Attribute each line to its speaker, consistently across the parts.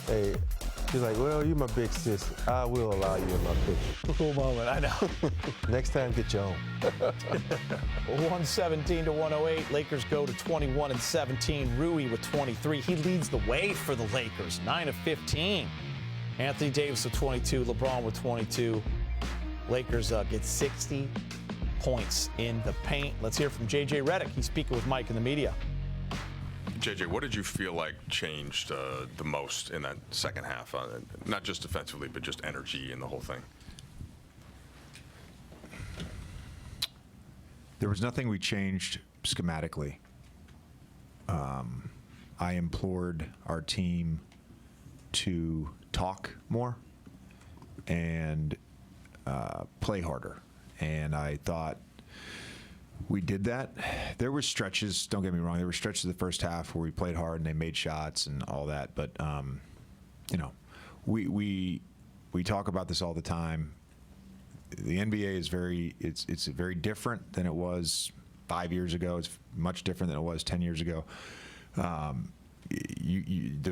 Speaker 1: Hey, he's like, well, you my big sis. I will allow you in my picture.
Speaker 2: Cool moment, I know.
Speaker 1: Next time, get your own.
Speaker 2: 117 to 108. Lakers go to 21 and 17. Rui with 23. He leads the way for the Lakers, 9 of 15. Anthony Davis with 22. LeBron with 22. Lakers get 60 points in the paint. Let's hear from J.J. Redick. He's speaking with Mike in the media.
Speaker 3: JJ, what did you feel like changed the most in that second half? Not just defensively, but just energy in the whole thing.
Speaker 4: There was nothing we changed schematically. I implored our team to talk more and play harder. And I thought we did that. There were stretches, don't get me wrong, there were stretches of the first half where we played hard and they made shots and all that. But, you know, we talk about this all the time. The NBA is it's very different than it was 5 years ago. It's much different than it was 10 years ago. The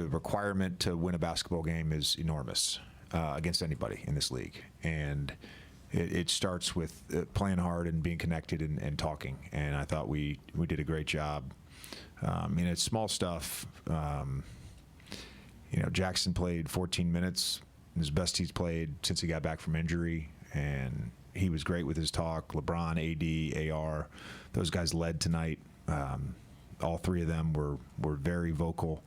Speaker 4: requirement to win a basketball game is enormous against anybody in this league. And it starts with playing hard and being connected and talking. And I thought we did a great job. It's small stuff. You know, Jackson played 14 minutes, his best he's played since he got back from injury. And he was great with his talk. LeBron, AD, AR, those guys led tonight. All three of them were very vocal.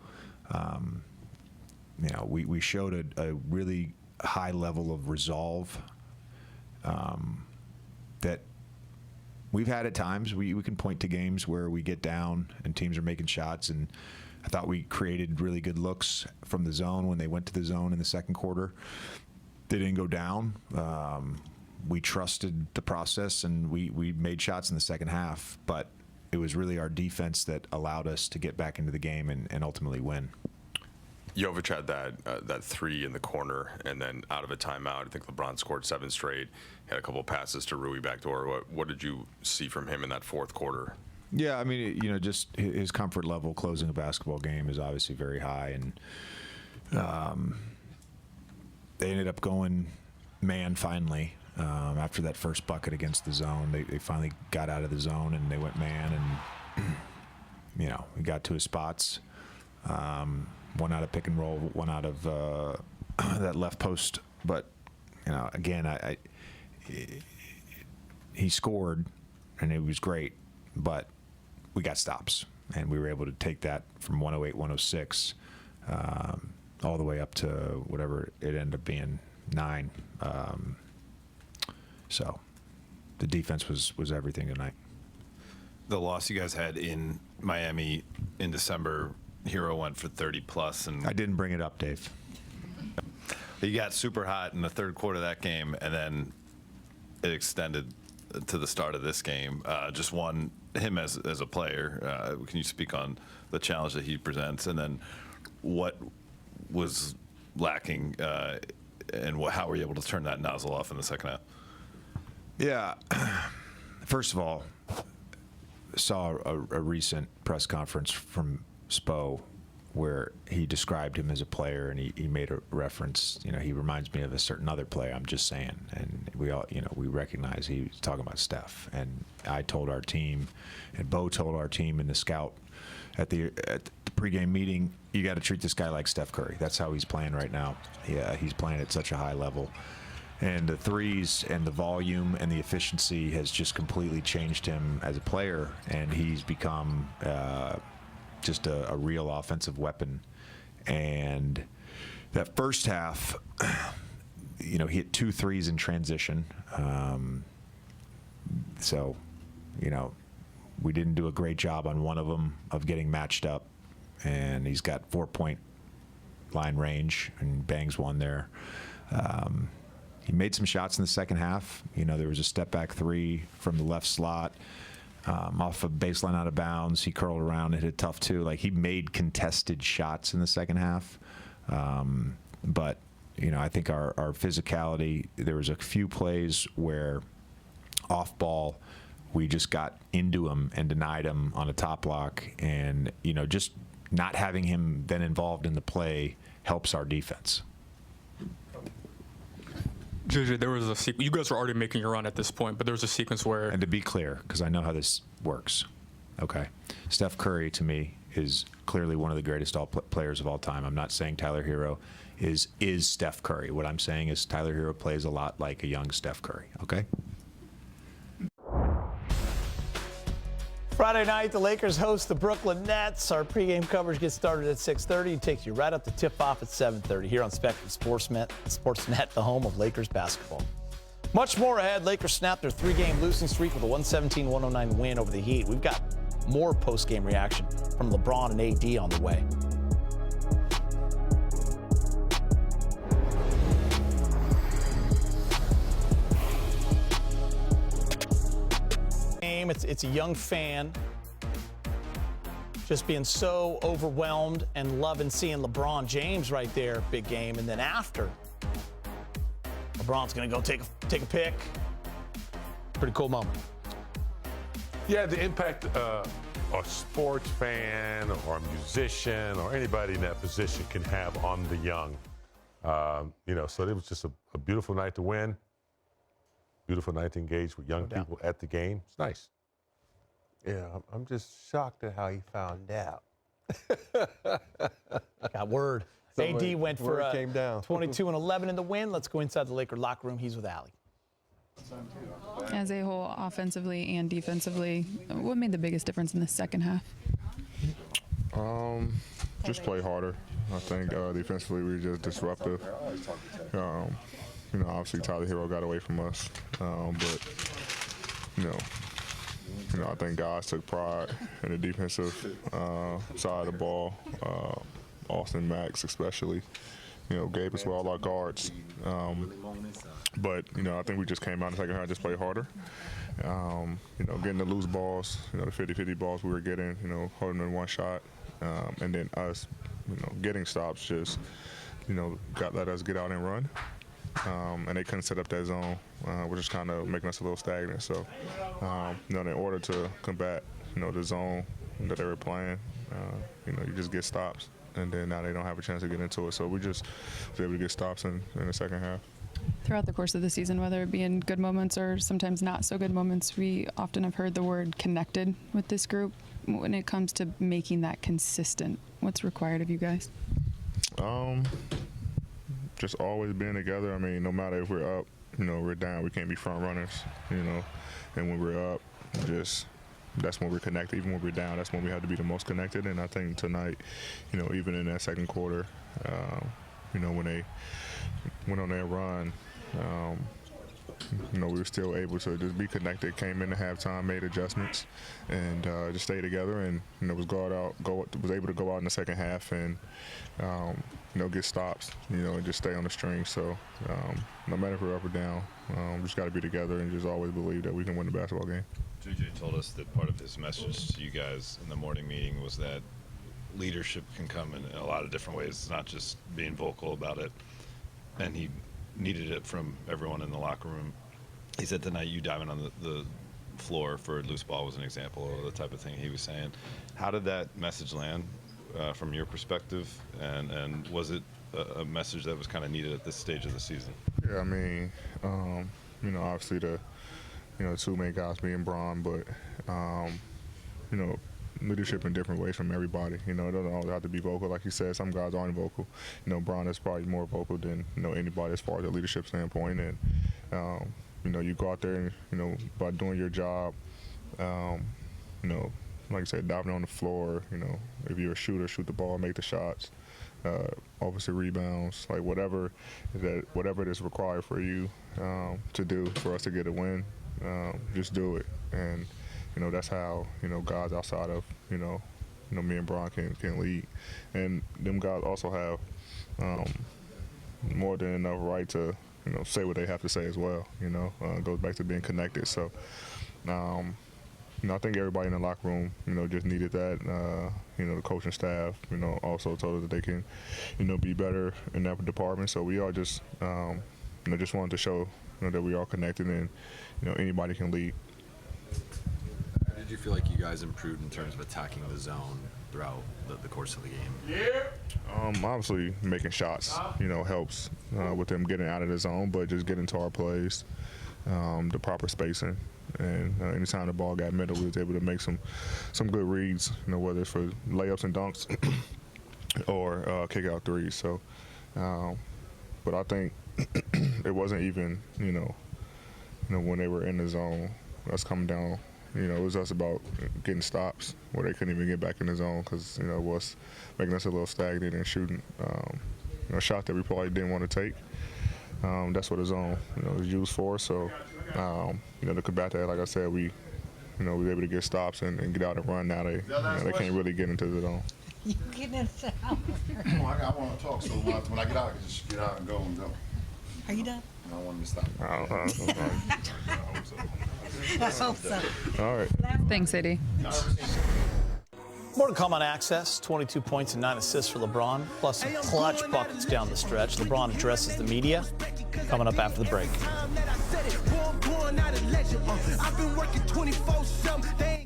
Speaker 4: You know, we showed a really high level of resolve that we've had at times. We can point to games where we get down and teams are making shots, and I thought we created really good looks from the zone when they went to the zone in the second quarter. They didn't go down. We trusted the process, and we made shots in the second half, but it was really our defense that allowed us to get back into the game and ultimately win.
Speaker 3: Jovic had that three in the corner, and then out of a timeout, I think LeBron scored 7 straight. Had a couple of passes to Rui backdoor. What did you see from him in that fourth quarter?
Speaker 4: Yeah, I mean, you know, just his comfort level closing a basketball game is obviously very high, and they ended up going man finally after that first bucket against the zone. They finally got out of the zone and they went man, and you know, he got to his spots. One out of pick and roll, one out of that left post. But you know, again, he scored, and it was great. But we got stops, and we were able to take that from 108, 106, all the way up to whatever it ended up being, 9. So the defense was everything tonight.
Speaker 5: The loss you guys had in Miami in December, Hero went for 30+, and
Speaker 4: I didn't bring it up, Dave.
Speaker 5: He got super hot in the third quarter of that game, and then it extended to the start of this game. Just him as a player. Can you speak on the challenge that he presents, and then what was lacking, and how were you able to turn that nozzle off in the second half?
Speaker 4: Yeah. First of all, saw a recent press conference from Spo where he described him as a player, and he made a reference. You know, he reminds me of a certain other player. I'm just saying, and we all, you know, we recognize he was talking about Steph. And I told our team, and Bo told our team in the scout at the pregame meeting, you got to treat this guy like Steph Curry. That's how he's playing right now. Yeah, he's playing at such a high level. And the threes and the volume and the efficiency has just completely changed him as a player, and he's become just a real offensive weapon. And that first half, you know, he hit 2 threes in transition. So, you know, we didn't do a great job on one of them of getting matched up, and he's got 4-point line range and bangs one there. He made some shots in the second half. You know, there was a step-back 3 from the left slot off a baseline out of bounds. He curled around and hit it tough, too. Like, he made contested shots in the second half. But, you know, I think our physicality, there was a few plays where off ball we just got into him and denied him on a top block. And, you know, just not having him then involved in the play helps our defense.
Speaker 6: JJ, there was a sequence. You guys were already making your run at this point, but there was a sequence where.
Speaker 4: And to be clear, because I know how this works, okay, Steph Curry to me is clearly one of the greatest players of all time. I'm not saying Tyler Hero is Steph Curry. What I'm saying is Tyler Hero plays a lot like a young Steph Curry. Okay.
Speaker 2: Friday night, the Lakers host the Brooklyn Nets. Our pregame coverage gets started at 6:30 and takes you right up to tip-off at 7:30 here on Spectrum Sportsnet, the home of Lakers basketball. Much more ahead. Lakers snap their 3-game losing streak with a 117-109 win over the Heat. We've got more post-game reaction from LeBron and AD on the way. It's a young fan just being so overwhelmed and loving seeing LeBron James right there, big game. And then after, LeBron's going to go take a pic. Pretty cool moment.
Speaker 1: Yeah, the impact a sports fan or a musician or anybody in that position can have on the young. So it was just a beautiful night to win. Beautiful night to engage with young people at the game. It's nice.
Speaker 7: Yeah, I'm just shocked at how he found out.
Speaker 2: Got word. AD went for
Speaker 7: came down.
Speaker 2: 22-11 in the win. Let's go inside the Laker locker room. He's with Allie.
Speaker 8: As a whole, offensively and defensively, what made the biggest difference in the second half?
Speaker 9: Just play harder. I think defensively we were just disruptive. Obviously Tyler Hero got away from us, but I think guys took pride in the defensive side of the ball. Austin Max especially, gave us all our guards. But I think we just came out in the second half and just played harder. Getting the loose balls, the 50-50 balls we were getting, holding them in one shot, and then us, getting stops just, let us get out and run. And they couldn't set up that zone, which is kind of making us a little stagnant. So, in order to combat, the zone that they were playing, you just get stops, and then now they don't have a chance to get into it. So we just was able to get stops in the second half.
Speaker 8: Throughout the course of the season, whether it be in good moments or sometimes not so good moments, we often have heard the word connected with this group. When it comes to making that consistent, what's required of you guys?
Speaker 9: Just always being together. I mean, no matter if we're up, we're down. We can't be front runners, And when we're up, that's when we're connected. Even when we're down, that's when we have to be the most connected. And I think tonight, even in that second quarter, when they went on their run, we were still able to just be connected. Came into halftime, made adjustments, and just stayed together. And was able to go out in the second half and get stops, and just stay on the string. So no matter if we're up or down, just got to be together and just always believe that we can win the basketball game.
Speaker 5: JJ told us that part of his message to you guys in the morning meeting was that leadership can come in a lot of different ways. It's not just being vocal about it, and he needed it from everyone in the locker room. He said tonight you diving on the floor for a loose ball was an example of the type of thing he was saying. How did that message land from your perspective, and was it a message that was kind of needed at this stage of the season?
Speaker 9: Yeah, I mean, obviously the two main guys being Bron, but leadership in different ways from everybody. It doesn't always have to be vocal. Like you said, some guys aren't vocal. Bron is probably more vocal than anybody as far as a leadership standpoint. And you go out there and by doing your job, like I said, diving on the floor. If you're a shooter, shoot the ball, make the shots. Obviously rebounds, like whatever it is required for you to do for us to get a win, just do it. And that's how guys outside of me and Bron can lead, and them guys also have more than enough right to say what they have to say as well. It goes back to being connected. So I think everybody in the locker room just needed that. The coaching staff also told us that they can be better in that department. So we all just just wanted to show that we are connected and anybody can lead.
Speaker 10: did you feel like you guys improved in terms of attacking the zone throughout the course of the game?
Speaker 9: Obviously, making shots, helps with them getting out of the zone, but just getting to our plays, the proper spacing. And anytime the ball got middle, we was able to make some good reads, whether it's for layups and dunks or kick out threes. So, but I think it wasn't even, when they were in the zone, us coming down, it was us about getting stops where they couldn't even get back in the zone because, it was making us a little stagnant and shooting a shot that we probably didn't want to take. That's what the zone, is used for. So, to combat that, like I said, we were able to get stops and get out and run. Now they can't really get into the zone.
Speaker 11: You get in the shower.
Speaker 12: I want to talk, so when I get out, I can just get out and go.
Speaker 11: Are you done?
Speaker 12: I don't want to stop.
Speaker 11: I hope so.
Speaker 9: All right.
Speaker 8: Thanks, AD.
Speaker 2: More to come on Access. 22 points and 9 assists for LeBron, plus some clutch buckets down the stretch. LeBron addresses the media. Coming up after the break.
Speaker 13: I've been working 24/7.